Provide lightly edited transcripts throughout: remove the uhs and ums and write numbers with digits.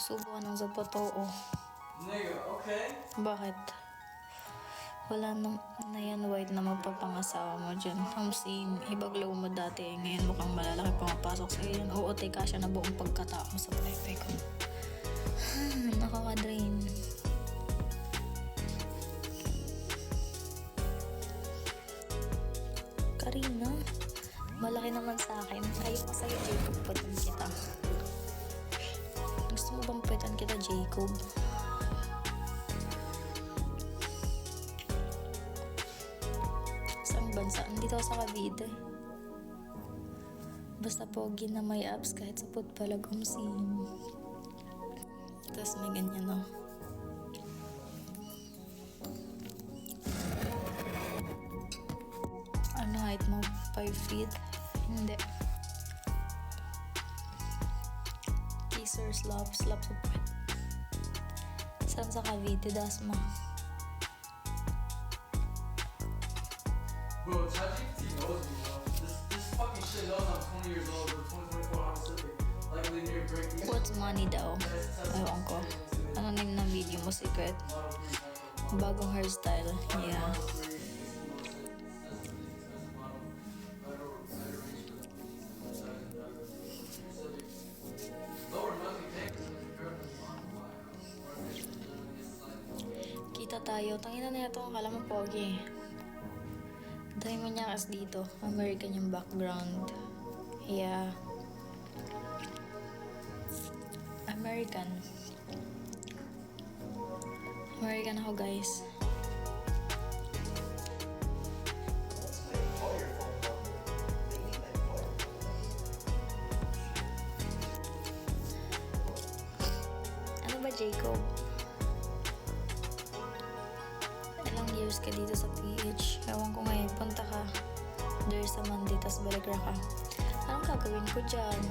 Subukan ng sa patoo. Nigga, okay. Bakit? Wala na yan white na magpapangasawa mo dyan. Hamsin, ibaglaw mo dati. Ngayon mukhang malalaki pumapasok sa yan. Oo, teka siya na buong pagkatao mo sa pepe ko. Nakaka-drain. Karina, malaki naman sa akin. Ayaw ka sa'yo, Jacob. Pwedeng kita. Gusto mo bang pwetan kita, Jacob? Saan bansa? Andito sa Cavite. Basta pogi na may abs kahit sa putpalag umsin. Tapos may ganyan, no? Ano height mo? 5 feet? Hindi. Teaser slap sa puwet. Saan sa Cavite, Dasma? Bro, ChatGPT knows me, bro. This fucking shit knows I'm 20 years old or 24 Honda Civic. Like linear braking. What's money daw? Ewan ko. Ano name ng video mo? Secret? Bagong hairstyle. Yeah. Kita tayo. Tangina na ito. Akala mo pogi. Dahil mo niya kas dito. American yung background. Yeah. American. American ako, guys. Ano ba, Jacob? Ilang years ka dito sa PH? Ewan ko ngayon, punta ka there sa Monday, tas balik ka. Anong gagawin ko dyan?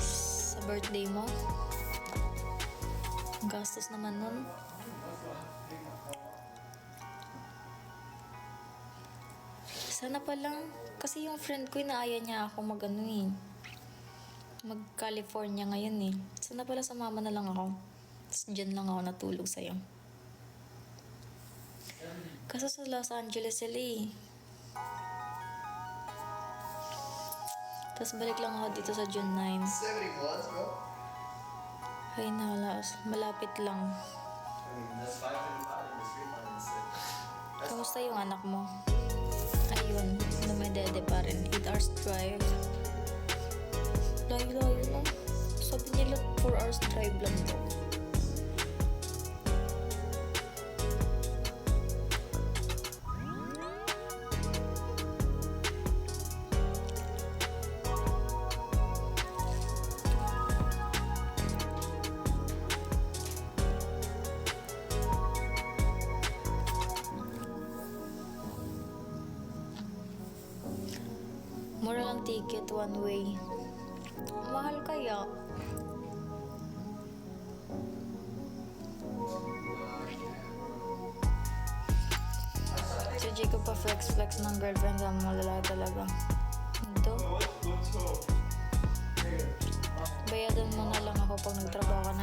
Sa birthday mo? Gastos naman nun. Sana pa lang, kasi yung friend ko, inaaya niya ako mag-ano eh. Mag-California ngayon eh. Sana pala sumama na lang ako. Tapos dyan lang ako natulog sa'yo. Kasi sa Los Angeles sila eh. Tapos balik lang ako dito sa June 9. 70 plus, bro. Ay nalas, malapit lang. I mean, that's 555 in the street line instead. Kamusta yung anak mo? Ayun, dumedede pa rin. 8 hours drive. Layo-layo lang. Sabi nila 4 hours drive lang to. Mura lang ticket, one way. Mahal kaya? Si Jacob pa flex ng girlfriend sa mga lalaki talaga. Ito? Bayadan mo na lang ako pag nagtrabaho ka na